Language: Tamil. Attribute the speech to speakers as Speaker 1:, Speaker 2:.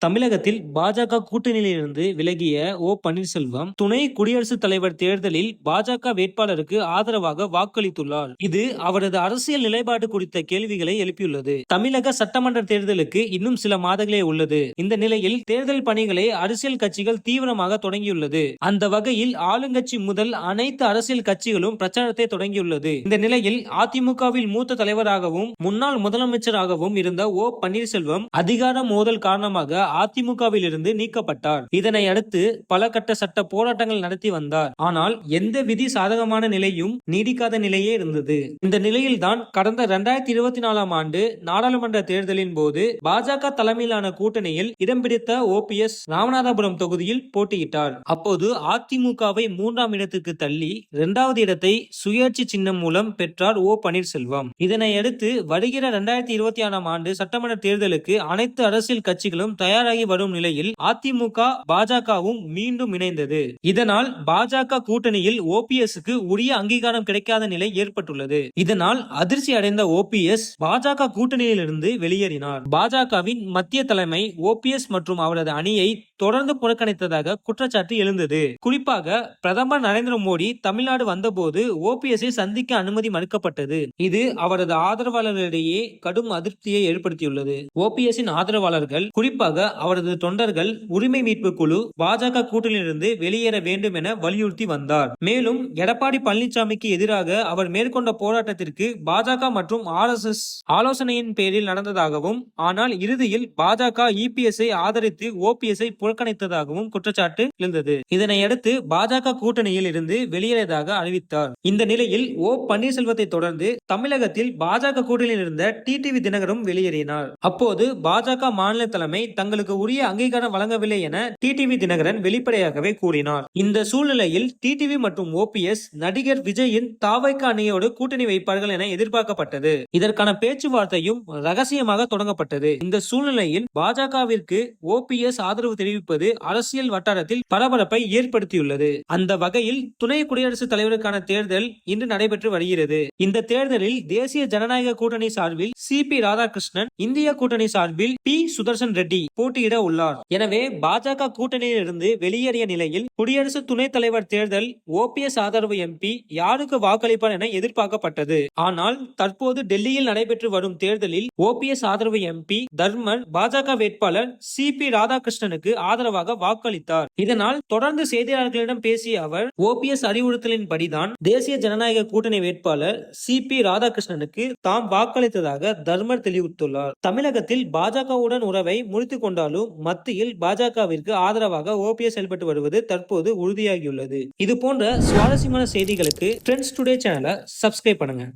Speaker 1: தமிழகத்தில் பாஜக கூட்டணியிலிருந்து விலகிய பன்னீர்செல்வம் துணை குடியரசுத் தலைவர் தேர்தலில் பாஜக வேட்பாளருக்கு ஆதரவாக வாக்களித்துள்ளார். இது அவரது அரசியல் நிலைப்பாடு குறித்த கேள்விகளை எழுப்பியுள்ளது. தமிழக சட்டமன்ற தேர்தலுக்கு இன்னும் சில மாதங்களே உள்ளது. இந்த நிலையில் தேர்தல் பணிகளை அரசியல் கட்சிகள் தீவிரமாக தொடங்கியுள்ளது. அந்த வகையில் ஆளுங்கட்சி முதல் அனைத்து அரசியல் கட்சிகளும் பிரச்சாரத்தை தொடங்கியுள்ளது. இந்த நிலையில் அதிமுகவில் மூத்த தலைவராகவும் முன்னாள் முதலமைச்சராகவும் இருந்த பன்னீர்செல்வம் அதிகார மோதல் காரணமாக அதிமுகவில் இருந்து நீக்கப்பட்டார். இதனை அடுத்து பல கட்ட சட்ட போராட்டங்கள் நடத்தி வந்தார். ஆனால் எந்த விதி சாதகமான நிலையும் நீடிக்காத நிலையே இருந்தது. இந்த நிலையில்தான் கடந்த 2024 ஆண்டு நாடாளுமன்ற தேர்தலின் போது பாஜக தலைமையிலான கூட்டணியில் இடம் பிடித்த OPS ராமநாதபுரம் தொகுதியில் போட்டியிட்டார். அப்போது அதிமுகவை 3ஆம் இடத்துக்கு தள்ளி 2வது இடத்தை சுயேட்சை சின்னம் மூலம் பெற்றார் பன்னீர்செல்வம். இதனை அடுத்து வருகிற 2026 ஆண்டு சட்டமன்ற தேர்தலுக்கு அனைத்து அரசியல் கட்சிகளும் தயாராகி வரும் நிலையில் அதிமுக பாஜகவும் மீண்டும் இணைந்தது. இதனால் பாஜக கூட்டணியில் OPSக்கு உரிய அங்கீகாரம் கிடைக்காத நிலை ஏற்பட்டுள்ளது. இதனால் அதிர்ச்சி அடைந்த OPS பாஜக கூட்டணியிலிருந்து வெளியேறினார். பாஜகவின் மத்திய தலைமை OPS மற்றும் அவரது அணியை தொடர்ந்து புறக்கணித்ததாக குற்றச்சாட்டு எழுந்தது. குறிப்பாக பிரதமர் நரேந்திர மோடி தமிழ்நாடு வந்தபோது OPSஐ சந்திக்க அனுமதி மறுக்கப்பட்டது. இது அவரது ஆதரவாளர்களிடையே கடும் அதிருப்தியை ஏற்படுத்தியுள்ளது. OPSன் ஆதரவாளர்கள் குறிப்பாக அவரது தொண்டர்கள் உரிமை மீட்பு குழு பாஜக கூட்டணியிலிருந்து வெளியேற வேண்டும் என வலியுறுத்தி வந்தார். மேலும் எடப்பாடி பழனிசாமிக்கு எதிராக அவர் மேற்கொண்ட போராட்டத்திற்கு பாஜக மற்றும் RSS ஆலோசனையின் பேரில் நடந்ததாகவும், ஆனால் இறுதியில் பாஜக EPSஐ ஆதரித்து OPSஐ புறக்கணித்ததாகவும் குற்றச்சாட்டு எழுந்தது. இதனையடுத்து பாஜக கூட்டணியில் இருந்து வெளியேறியதாக அறிவித்தார். இந்த நிலையில் பன்னீர்செல்வத்தை தொடர்ந்து தமிழகத்தில் பாஜக கூட்டணியில் இருந்த TTV தினகரும் வெளியேறினார். அப்போது பாஜக மாநில தலைமை தங்களுக்கு உரிய அங்கீகாரம் வழங்கவில்லை என TTV தினகரன் வெளிப்படையாகவே கூறினார். இந்த சூழ்நிலையில் TTV மற்றும் OPS நடிகர் விஜயின் தாவைக்க அணியோடு கூட்டணி வைப்பார்கள் என எதிர்பார்க்கப்பட்டது. இதற்கான பேச்சுவார்த்தையும் ரகசியமாக தொடங்கப்பட்டது. இந்த சூழ்நிலையில் பாஜகவிற்கு OPS ஆதரவு தெரிவிப்பது அரசியல் வட்டாரத்தில் பரபரப்பை ஏற்படுத்தியுள்ளது. அந்த வகையில் துணை குடியரசுத் தலைவருக்கான தேர்தல் இன்று நடைபெற்று வருகிறது. இந்த தேர்தலில் தேசிய ஜனநாயக கூட்டணி சார்பில் CP ராதாகிருஷ்ணன், இந்திய கூட்டணி சார்பில் P சுதர்சன் ரெட்டி போட்டியிட உள்ளார். எனவே பாஜக கூட்டணியில் இருந்து வெளியேறிய நிலையில் குடியரசு துணைத் தலைவர் தேர்தல் OPS ஆதரவு MP யாருக்கு வாக்களிப்பார் என எதிர்பார்க்கப்பட்டது. ஆனால் தற்போது டெல்லியில் நடைபெற்று வரும் தேர்தலில் OPS ஆதரவு MP தர்மன் பாஜக வேட்பாளர் CP ராதாகிருஷ்ணனுக்கு ஆதரவாக வாக்களித்தார். இதனால் தொடர்ந்து செய்தியாளர்களிடம் பேசிய அவர் OPS அறிவுறுத்தலின்படிதான் தேசிய ஜனநாயக கூட்டணி வேட்பாளர் CP ராதாகிருஷ்ணனுக்கு தாம் வாக்களித்ததாக தர்மர் தெரிவித்துள்ளார். தமிழகத்தில் பாஜகவுடன் உறவை முறித்துக் கொண்டாலும் மத்தியில் பாஜகவிற்கு ஆதரவாக OPS செயல்பட்டு வருவது தற்போது உறுதியாகியுள்ளது. இது போன்ற சுவாரஸ்யமான செய்திகளுக்கு ட்ரெண்ட்ஸ் டுடே சேனலை சப்ஸ்கிரைப் பண்ணுங்க.